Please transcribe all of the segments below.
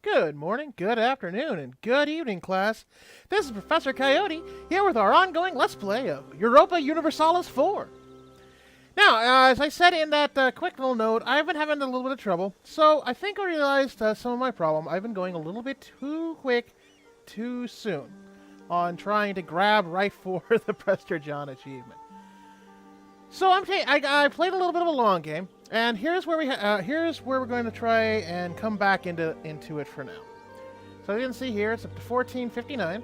Good morning, good afternoon, and good evening, class. This is Professor Coyote here with our ongoing Let's Play of Europa Universalis 4. Now, as I said in that quick little note, I've been having a little bit of trouble, so I think I realized some of my problem. I've been going a little bit too quick, too soon on trying to grab right for the Prester John achievement. So I played a little bit of a long game, and here's where we're going to try and come back into it for now. So you can see here it's up to 1459.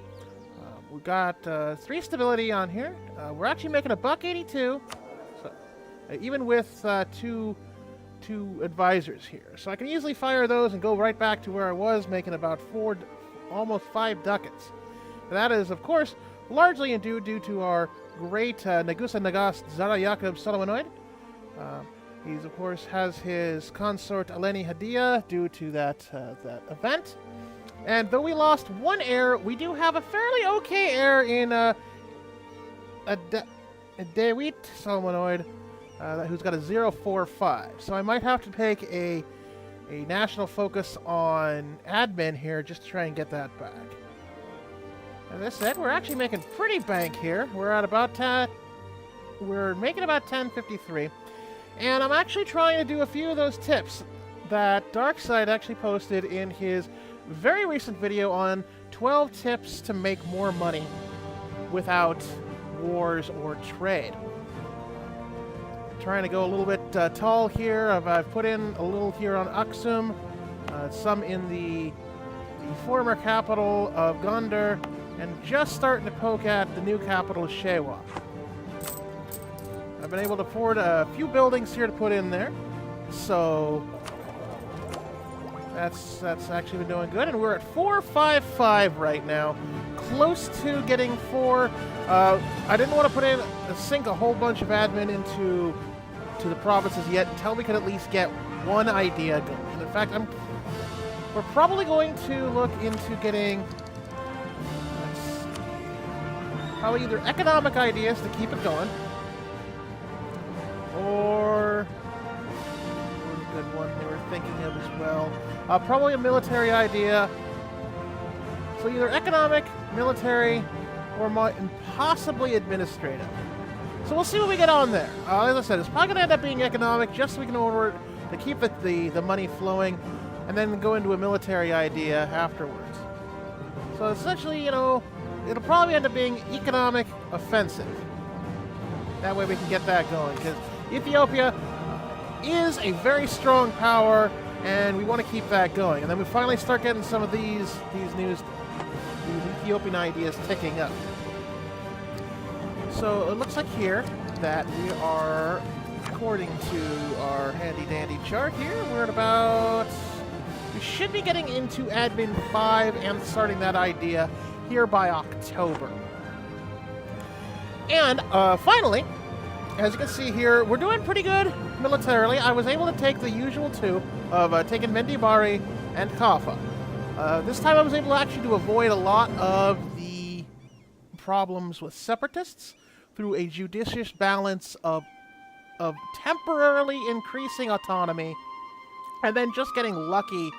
We've got 3 stability on here. We're actually making a $1.82, so even with two advisors here. So I can easily fire those and go right back to where I was, making about almost 5 ducats. And that is, of course, largely due to our great Nagusa Nagas Zara Yakub Solomanoid. He's, of course, has his consort Eleni Hadia due to that event. And though we lost 1 heir, we do have a fairly okay heir in Dewit Solomanoid, who's got a 045. So I might have to take a national focus on admin here just to try and get that back. As I said, we're actually making pretty bank here. We're at about we're making about 1053. And I'm actually trying to do a few of those tips that Darkside actually posted in his very recent video on 12 tips to make more money without wars or trade. Trying to go a little bit tall here. I've put in a little here on Aksum, some in the former capital of Gondar, and just starting to poke at the new capital, Shewa. I've been able to afford a few buildings here to put in there, so that's actually been doing good, and we're at 455 right now, close to getting 4. I didn't want to sink a whole bunch of admin into the provinces yet until we could at least get one idea going. And in fact, we're probably going to look into getting probably either economic ideas to keep it going, or a good one they were thinking of as well. Probably a military idea. So either economic, military, or possibly administrative. So we'll see what we get on there. As I said, it's probably going to end up being economic, just so we can order to keep the money flowing, and then go into a military idea afterwards. So essentially, it'll probably end up being economic offensive. That way we can get that going, because Ethiopia is a very strong power, and we want to keep that going. And then we finally start getting some of these Ethiopian ideas ticking up. So it looks like here that we are, according to our handy-dandy chart here, we should be getting into admin 5 and starting that idea here by October. And finally, as you can see here, we're doing pretty good militarily. I was able to take the usual 2 of taking Mendibari and Kaffa. This time I was able actually to avoid a lot of the problems with separatists through a judicious balance of temporarily increasing autonomy and then just getting lucky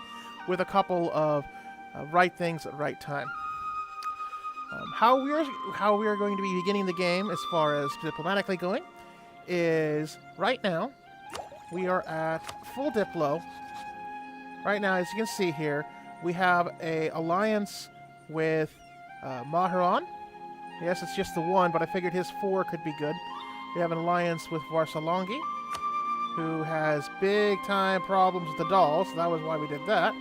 with a couple of right things at the right time. How we are going to be beginning the game as far as diplomatically going is right now we are at full diplo. Right now, as you can see here, we have a alliance with Maharan. Yes, it's just the 1, but I figured his 4 could be good. We have an alliance with Varsalongi, who has big-time problems with the Adal, so that was why we did that.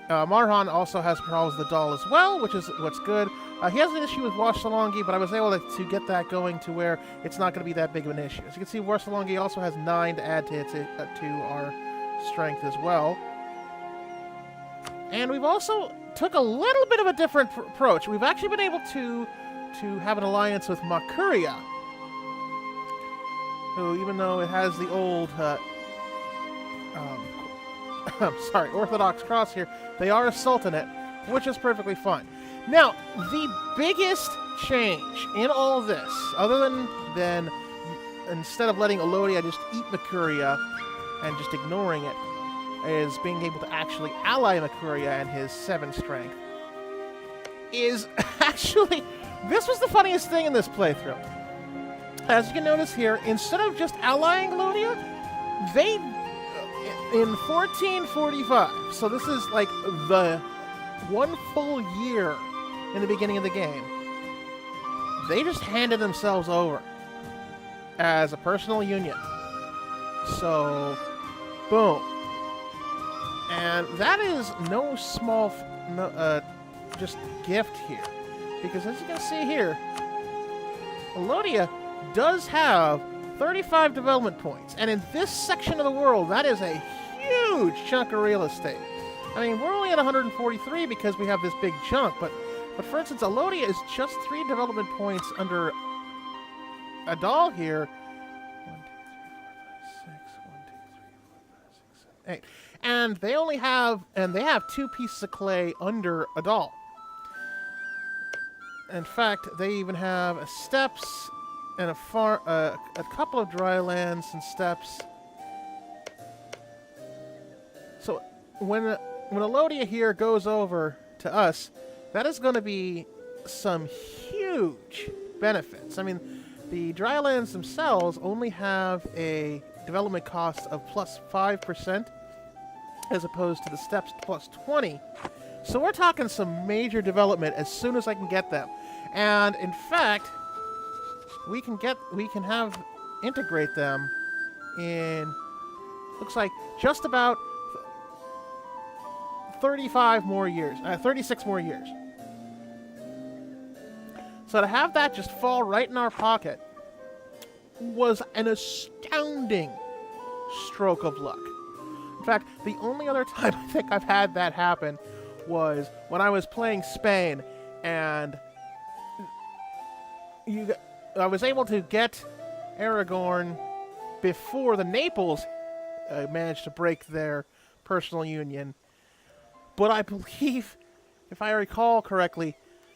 Marhan also has problems with the Adal as well, which is what's good. He has an issue with Varsalongi, but I was able to get that going to where it's not going to be that big of an issue. As you can see, Varsalongi also has 9 to add to our strength as well. And we've also took a little bit of a different approach. We've actually been able to have an alliance with Makuria, who, even though it has the old Orthodox cross here, they are a sultanate, which is perfectly fine. Now, the biggest change in all of this, other than instead of letting Elodie, I just eat Makuria and just ignoring it is being able to actually ally Makuria and his 7 strength is actually... This was the funniest thing in this playthrough. As you can notice here, instead of just allying Lodia, they... In 1445, so this is like the 1 full year in the beginning of the game, they just handed themselves over as a personal union. So, boom. And that is no small, just gift here. Because as you can see here, Elodia does have 35 development points. And in this section of the world, that is a huge chunk of real estate. I mean, we're only at 143 because we have this big chunk, but for instance, Elodia is just 3 development points under Adal here. 1, 2, 3, 4, 5, 6, 1, 2, 3, 4, 5, 6, 7, 8. And they only have, they have 2 pieces of clay under Adal. In fact, they even have steppes and a couple of dry lands and steppes. So when Elodia here goes over to us, that is going to be some huge benefits. I mean, the drylands themselves only have a development cost of plus 5%, as opposed to the steppes plus 20. So we're talking some major development as soon as I can get them. And in fact, we can integrate them in, looks like just about 36 more years. So to have that just fall right in our pocket was an astounding stroke of luck. In fact, the only other time I think I've had that happen was when I was playing Spain, and I was able to get Aragorn before the Naples managed to break their personal union. But I believe, if I recall correctly,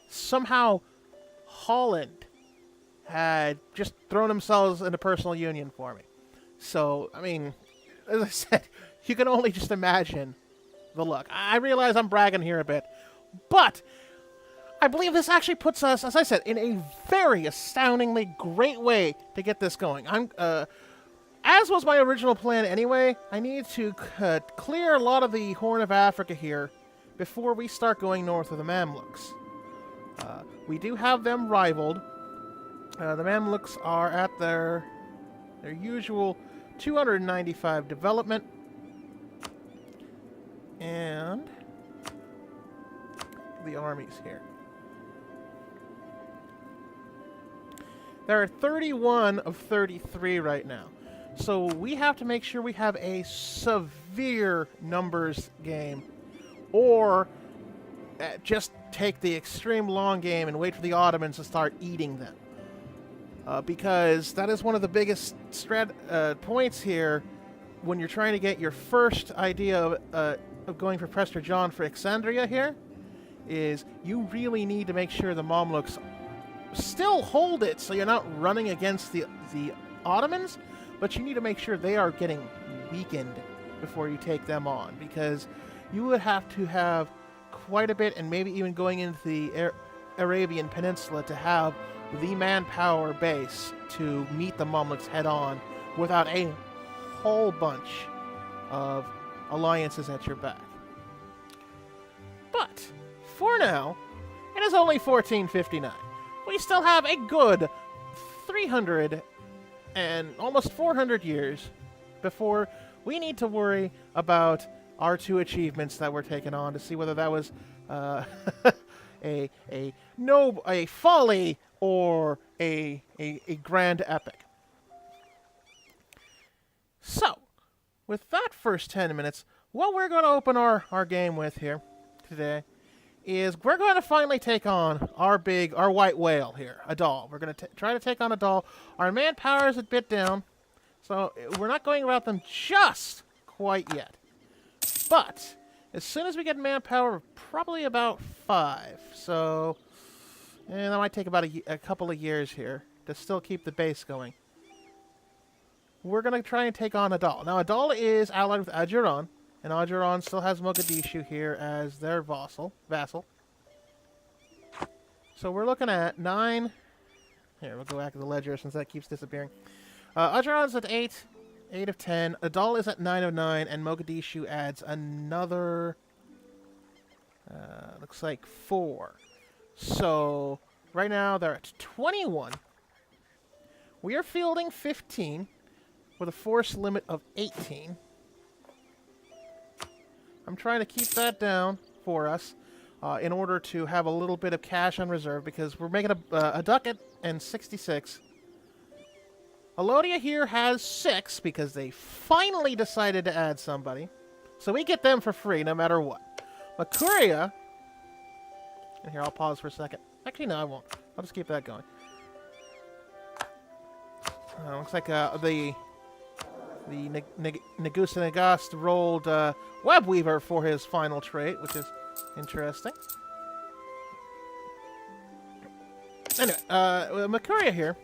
somehow Holland had just thrown themselves into personal union for me. So, I mean, as I said, you can only just imagine the luck. I realize I'm bragging here a bit, but I believe this actually puts us, as I said, in a very astoundingly great way to get this going. As was my original plan anyway, I need to clear a lot of the Horn of Africa here before we start going north of the Mamluks. We do have them rivaled. The Mamluks are at their usual 295 development. And the armies here. There are 31 of 33 right now. So we have to make sure we have a severe numbers game, or just take the extreme long game and wait for the Ottomans to start eating them. Because that is one of the biggest points here when you're trying to get your first idea of going for Prester John for Exandria here, is you really need to make sure the Mamluks still hold it so you're not running against the Ottomans, but you need to make sure they are getting weakened before you take them on, because you would have to have quite a bit, and maybe even going into the Arabian Peninsula, to have the manpower base to meet the Mamluks head on without a whole bunch of alliances at your back. But for now, it is only 1459. We still have a good 300 and almost 400 years before we need to worry about our 2 achievements that we're taking on, to see whether that was a folly or a grand epic. So, with that first 10 minutes, what we're going to open our game with here today is we're going to finally take on our white whale here, Adal. We're going to try to take on Adal. Our manpower is a bit down, so we're not going about them just quite yet. But as soon as we get manpower, probably about 5. So, and that might take about a couple of years here to still keep the base going. we're going to try and take on Adal. Now, Adal is allied with Ajuran, and Ajuran still has Mogadishu here as their vassal. So we're looking at 9. Here, we'll go back to the ledger since that keeps disappearing. Ajuran's at 8. 8 of 10. Adal is at 9 of 9, and Mogadishu adds another... looks like 4. So, right now they're at 21. We are fielding 15 with a force limit of 18. I'm trying to keep that down for us in order to have a little bit of cash on reserve because we're making a ducat and 66. Alodia here has 6 because they finally decided to add somebody. So we get them for free no matter what. Makuria... And here, I'll pause for a second. Actually, no, I won't. I'll just keep that going. Looks like the Negusa Nagast rolled Web Weaver for his final trait, which is interesting. Anyway, Makuria here.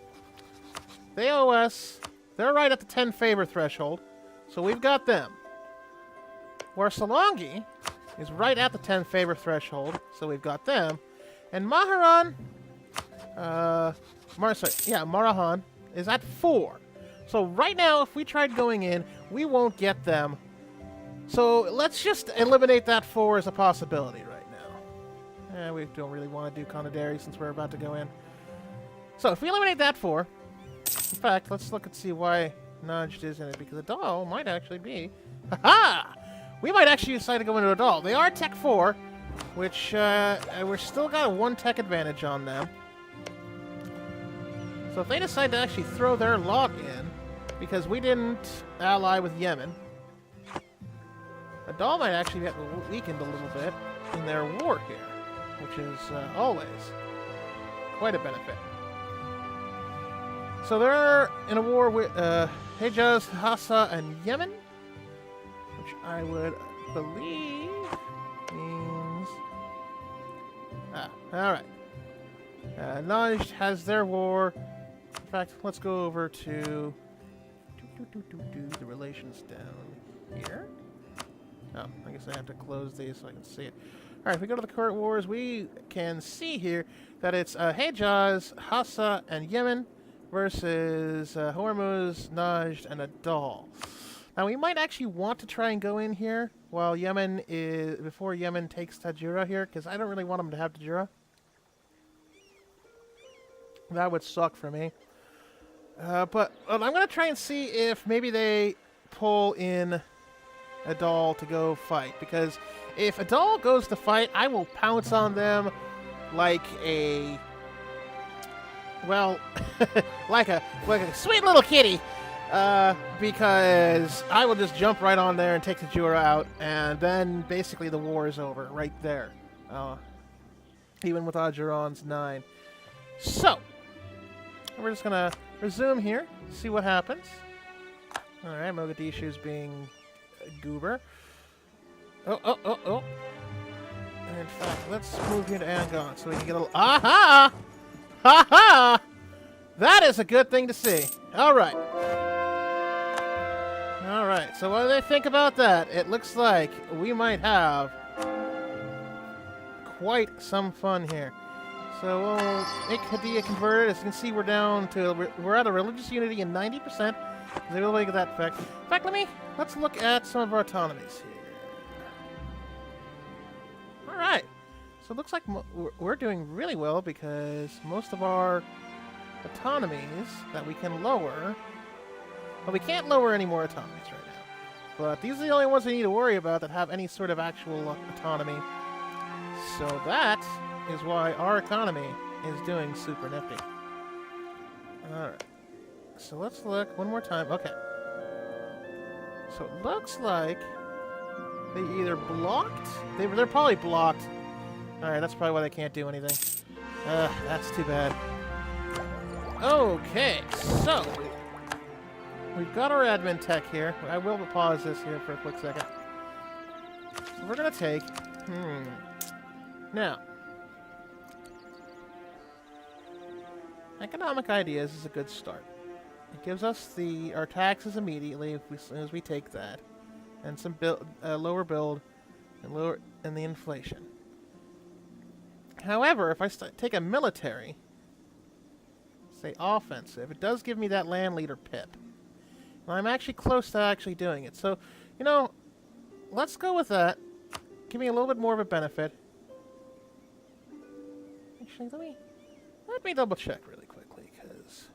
They owe us... They're right at the 10 favor threshold, so we've got them. Where Salongi is right at the 10 favor threshold, so we've got them. And Maharan... Marahan is at 4. So right now, if we tried going in, we won't get them. So let's just eliminate that 4 as a possibility right now. We don't really want to do Conadari since we're about to go in. So if we eliminate that 4... In fact, let's look and see why Najd is in it, because Adal might actually be... Ha-ha! We might actually decide to go into Adal. They are Tech 4, which we're still got a 1 tech advantage on them. So if they decide to actually throw their lot in, because we didn't ally with Yemen, Adal might actually get weakened a little bit in their war here, which is always quite a benefit. So they're in a war with Hejaz, Hassa, and Yemen, which I would believe means... alright. Najd has their war. In fact, let's go over to... the relations down here. Oh, I guess I have to close these so I can see it. Alright, if we go to the current wars, we can see here that it's Hejaz, Hassa, and Yemen versus Hormuz, Najd, and Adal. Now, we might actually want to try and go in here while Yemen is... before Yemen takes Tajura here, because I don't really want them to have Tajura. That would suck for me. But I'm going to try and see if maybe they pull in Adal to go fight, because if Adal goes to fight, I will pounce on them like a... well, like a sweet little kitty. Because I will just jump right on there and take the Jura out, and then basically the war is over right there. Even with Ajuran's 9. So, we're just going to resume here, see what happens. Alright, Mogadishu's being a goober. Oh. And in fact, let's move here to Angon so we can get a little... Aha! Ha-ha! That is a good thing to see. Alright. Alright, so what do they think about that? It looks like we might have quite some fun here. So we'll make Hadia converted. As you can see, we're down to... we're at a religious unity in 90%. They will make that effect. In fact, let's look at some of our autonomies here. Alright. So it looks like we're doing really well because most of our autonomies that we can lower... well, we can't lower any more autonomies right now. But these are the only ones we need to worry about that have any sort of actual autonomy. So that is why our economy is doing super nifty. Alright. So let's look one more time. Okay. So it looks like they either blocked... they're probably blocked. Alright, that's probably why they can't do anything. That's too bad. Okay, so... we've got our admin tech here. I will pause this here for a quick second. So we're going to take... Now... economic ideas is a good start. It gives us our taxes immediately as soon as we take that, and some lower build and the inflation. However, if I take a military, say offensive, it does give me that land leader pip. And I'm actually close to actually doing it. So, let's go with that. Give me a little bit more of a benefit. Actually, let me double check really quickly, because...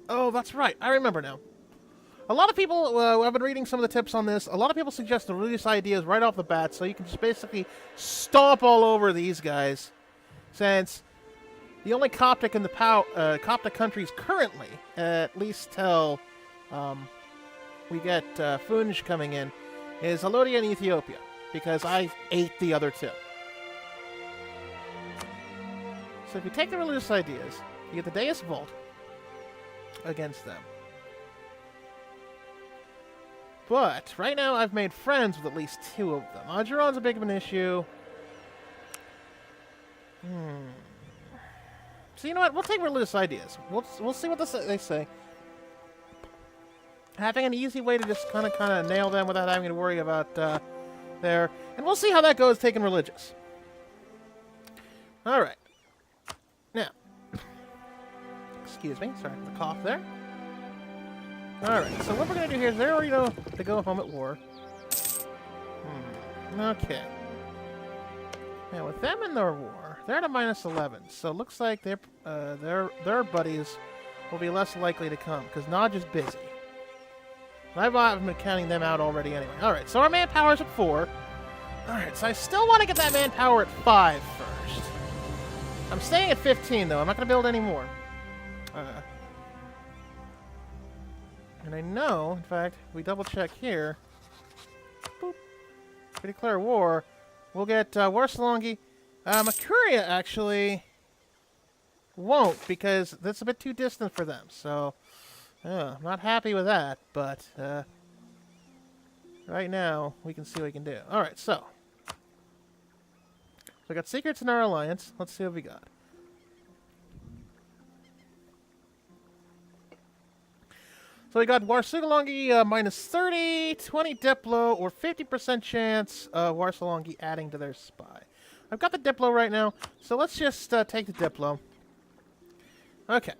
Oh, that's right. I remember now. A lot of people, I've been reading some of the tips on this, a lot of people suggest to release ideas right off the bat, so you can just basically stomp all over these guys, since the only Coptic in the Coptic countries currently, at least till we get Funj coming in, is Alodia and Ethiopia, because I ate the other two. So if you take the religious ideas, you get the Deus Vult against them. But right now I've made friends with at least two of them. Ajuran's a big of an issue. So you know what? We'll take religious ideas. We'll see what they say. Having an easy way to just kind of nail them without having to worry about there. And we'll see how that goes taking religious. All right. Now, excuse me. Sorry for the cough there. Alright, so what we're going to do here is they already know to go home at war. Okay. Now, with them in their war, they're at a -11, so it looks like their buddies will be less likely to come, because Naj is busy. I've been counting them out already anyway. Alright, so our manpower's at 4. Alright, so I still want to get that manpower at 5 first. I'm staying at 15, though. I'm not going to build any more. And I know, in fact, we double check here. Boop. If we declare war, we'll get Warsalongi. Makuria actually won't, because that's a bit too distant for them. So, I'm not happy with that, but right now, we can see what we can do. Alright, so we got secrets in our alliance. Let's see what we got. So we got Warsugalongi -30, 20 Diplo, or 50% chance of Warsalongi adding to their spy. I've got the Diplo right now, so let's just take the Diplo. Okay.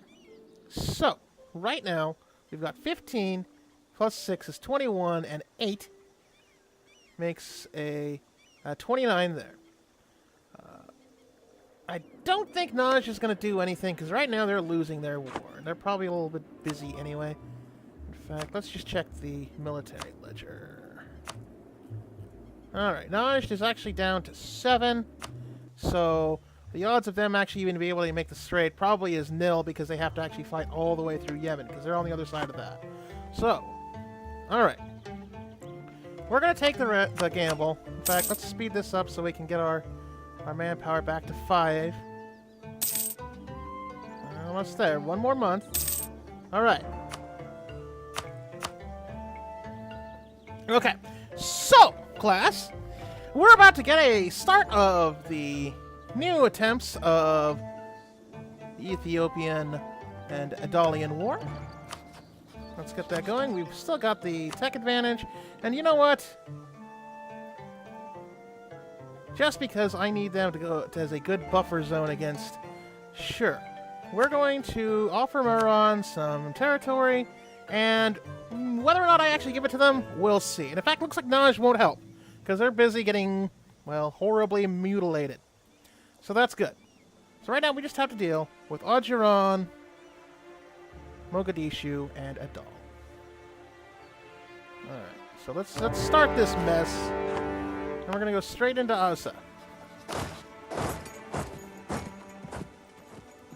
So, right now, we've got 15 plus 6 is 21, and 8 makes a 29 there. I don't think Naj is going to do anything, because right now they're losing their war. They're probably a little bit busy anyway. In fact, let's just check the military ledger. Alright, Naj is actually down to 7. So, the odds of them actually even be able to make the strait probably is nil, because they have to actually fight all the way through Yemen, because they're on the other side of that. So, alright. We're going to take the gamble. In fact, let's speed this up so we can get our manpower back to 5. Almost there. One more month. Alright. Okay, so, class, we're about to get a start of the new attempts of the Ethiopian and Adalian war. Let's get that going. We've still got the tech advantage, and you know what? Just because I need them to go as a good buffer zone against... Sure. We're going to offer Muron some territory, and whether or not I actually give it to them, we'll see. And in fact, it looks like Naj won't help, because they're busy getting, well, horribly mutilated. So that's good. So right now, we just have to deal with Ajuran, Mogadishu, and Adal. Alright, so let's start this mess. And we're going to go straight into Asa.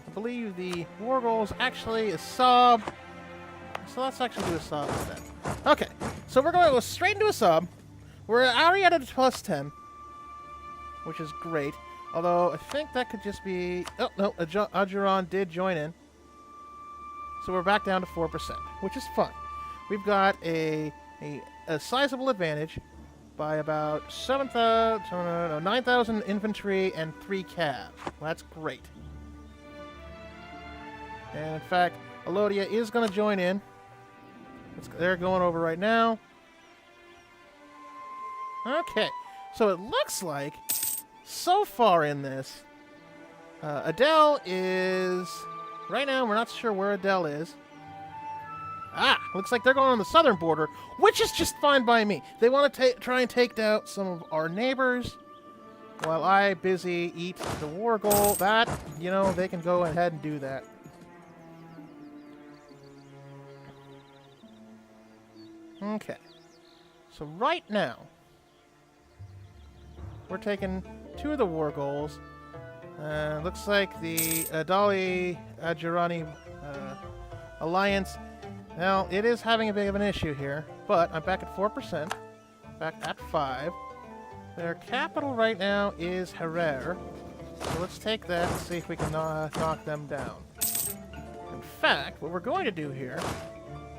I believe the war goal is actually a sub. So let's actually do a sub instead. Okay, so we're going to go straight into a sub. We're already at a +10, which is great. Although, I think that could just be... Oh, no, Ajuran did join in. So we're back down to 4%, which is fine. We've got a sizable advantage by about 9,000 infantry and 3 cav. Well, that's great. And in fact, Alodia is going to join in. They're going over right now. Okay, so it looks like, so far in this, Adal is... Right now, we're not sure where Adal is. Looks like they're going on the southern border, which is just fine by me. They want to try and take out some of our neighbors, while I busy eat the war goal. That, you know, they can go ahead and do that. Okay. So right now, we're taking 2 of the war goals. Looks like the Adali-Ajirani alliance, well, it is having a bit of an issue here, but I'm back at 4%, back at 5. Their capital right now is Harar, so let's take that and see if we can knock them down. In fact, what we're going to do here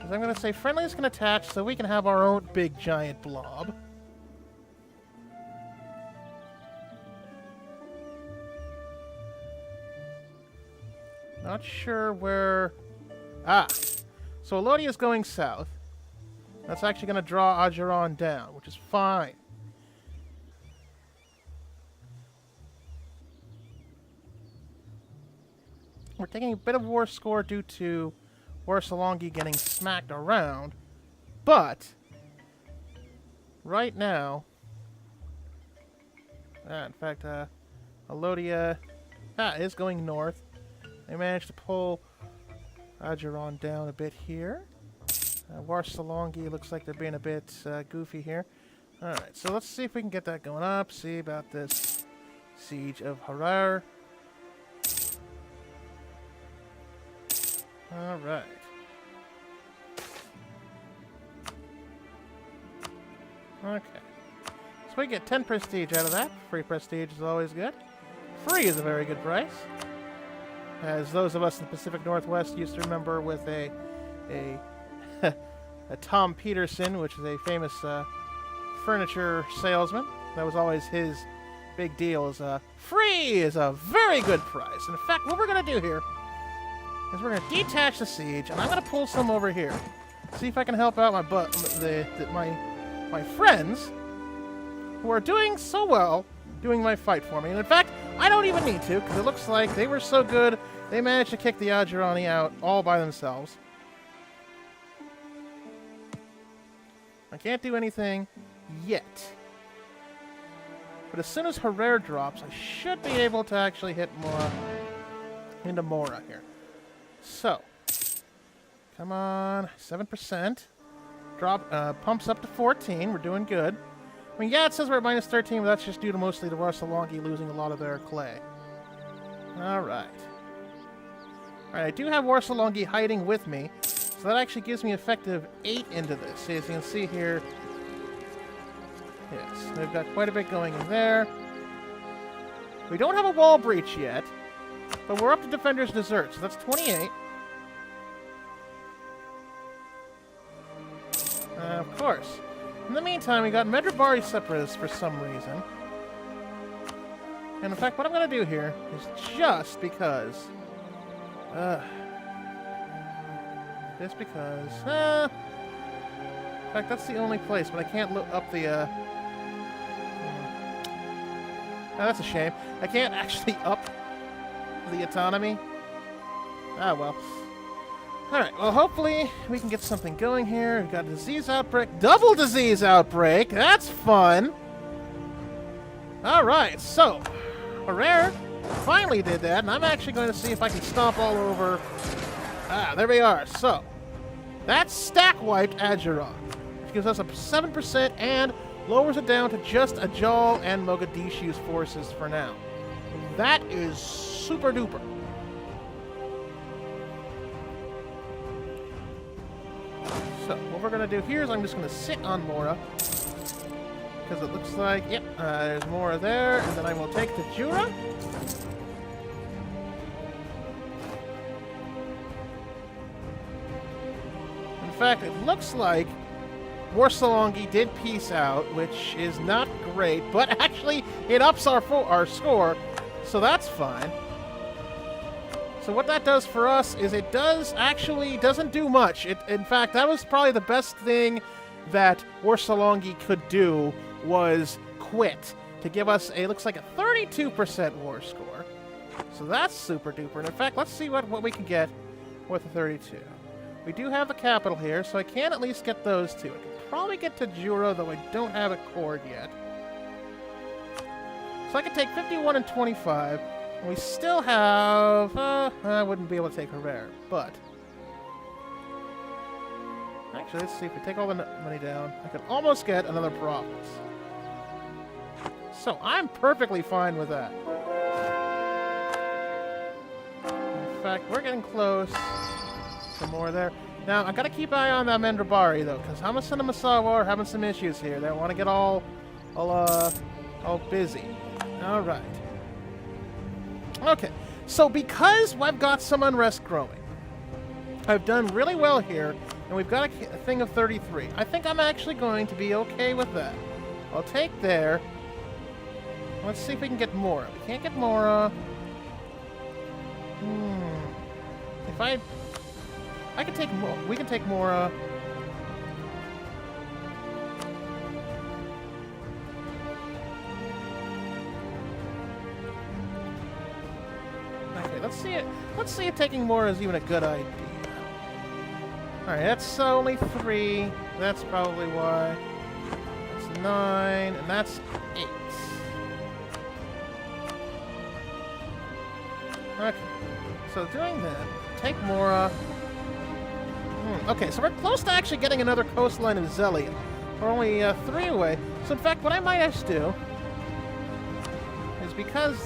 is I'm going to say friendlies can attach so we can have our own big giant blob. Not sure where... So Alodia is going south. That's actually going to draw Ajiran down, which is fine. We're taking a bit of war score due to Warsalongi getting smacked around, but right now... in fact, Alodia is going north. They managed to pull Ajiran down a bit here. Warsalongi looks like they're being a bit goofy here. Alright, so let's see if we can get that going up. See about this siege of Harar. Alright. Okay. So we get 10 prestige out of that. Free prestige is always good. Free is a very good price. As those of us in the Pacific Northwest used to remember with a Tom Peterson, which is a famous furniture salesman. That was always his big deal, is free is a very good price. And in fact, what we're going to do here is we're going to detach the siege, and I'm going to pull some over here. See if I can help out my friends who are doing so well doing my fight for me. And in fact, I don't even need to, because it looks like they were so good, they managed to kick the Ajirani out all by themselves. I can't do anything yet. But as soon as Harar drops, I should be able to actually hit more into Mora here. So, come on, 7%. Drop, pumps up to 14, we're doing good. I mean, yeah, it says we're at minus 13, but that's just due to mostly the Warsalongi losing a lot of their clay. Alright. Alright, I do have Warsalongi hiding with me, so that actually gives me effective 8 into this. So as you can see here, yes, they've got quite a bit going in there. We don't have a wall breach yet, but we're up to Defender's Dessert, so that's 28. Of course. In the meantime, we got Medrabari Separatists for some reason. And in fact, what I'm going to do here is just because... just because... in fact, that's the only place, but I can't look up the... Oh, that's a shame. I can't actually up the autonomy. Ah, well. Alright, well, hopefully we can get something going here. We've got a disease outbreak. Double disease outbreak! That's fun! Alright, so, Harar finally did that, and I'm actually going to see if I can stomp all over... there we are. So, that's stack-wiped Ajiran, which gives us a 7% and lowers it down to just Ajal and Mogadishu's forces for now. That is super-duper. So, what we're going to do here is I'm just going to sit on Mora, because it looks like, yep, there's Mora there, and then I will take the Jura. In fact, it looks like Warsalongi did peace out, which is not great, but actually it ups our score, so that's fine. So what that does for us is it doesn't do much. In fact, that was probably the best thing that Warsalongi could do, was quit, to give us looks like a 32% war score. So that's super duper. And in fact, let's see what we can get with a 32. We do have the capital here, so I can at least get those two. I can probably get to Jura, though I don't have a cord yet. So I can take 51 and 25. And we still have... I wouldn't be able to take Hervere, but... Actually, let's see. If we take all the money down, I could almost get another province. So I'm perfectly fine with that. In fact, we're getting close. Some more there. Now, I gotta keep an eye on that Mendrabari, though, because Hamasan and Masawa are having some issues here. They want to get all busy. All right. Okay, so because I've got some unrest growing, I've done really well here, and we've got a thing of 33. I think I'm actually going to be okay with that. I'll take there. Let's see if we can get Mora. We can't get Mora. If I can take Mora. We can take Mora. Okay, let's see if taking Mora is even a good idea. Alright, that's only 3. That's probably why. That's 9, and that's 8. Okay, so doing that, take Mora. Okay, so we're close to actually getting another coastline of Zelia. We're only 3 away. So in fact, what I might just do is because...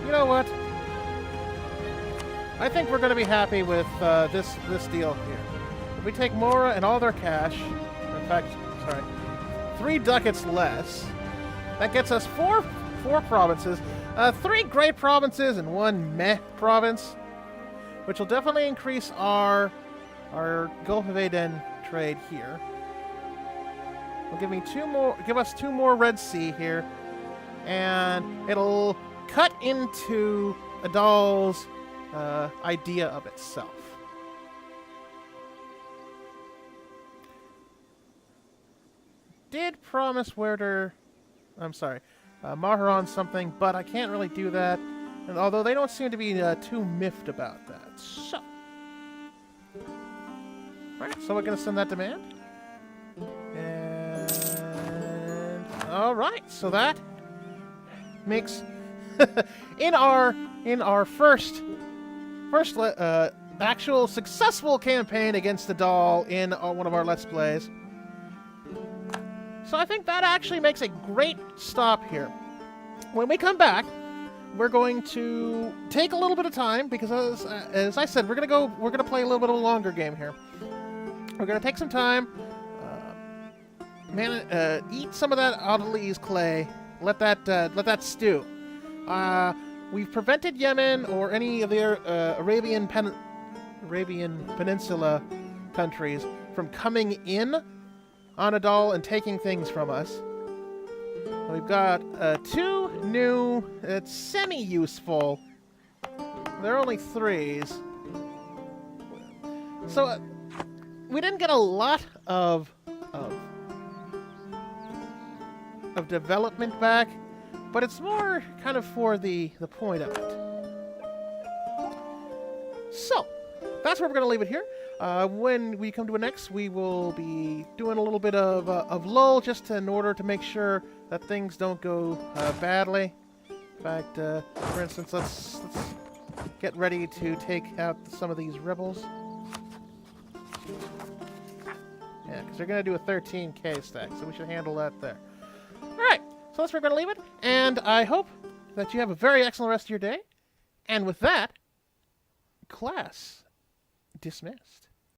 You know what? I think we're going to be happy with this deal here. If we take Mora and all their cash, in fact, sorry, 3 ducats less, that gets us four provinces, 3 great provinces and 1 meh province, which will definitely increase our Gulf of Aden trade here. Will give us 2 more Red Sea here, and it'll cut into Adal's idea of itself. Did promise Werder, Maharan something, but I can't really do that. And although they don't seem to be too miffed about that. So. Alright, so we're going to send that demand. And... Alright, so that makes... in our first actual successful campaign against Adal in one of our Let's Plays. So I think that actually makes a great stop here. When we come back, we're going to take a little bit of time because, as I said, we're gonna play a little bit of a longer game here. We're gonna take some time, eat some of that Adalese clay, let that stew. We've prevented Yemen or any of the Arabian Peninsula countries from coming in on Adal and taking things from us. We've got 2 new, semi-useful. They're only 3s. So we didn't get a lot of development back, but it's more kind of for the point of it. So that's where we're going to leave it here. When we come to a next, we will be doing a little bit of lull just in order to make sure that things don't go badly. In fact, for instance, let's get ready to take out some of these rebels. Yeah, because they're going to do a 13k stack, so we should handle that there. Alright, so that's where we're going to leave it, and I hope that you have a very excellent rest of your day. And with that, class dismissed.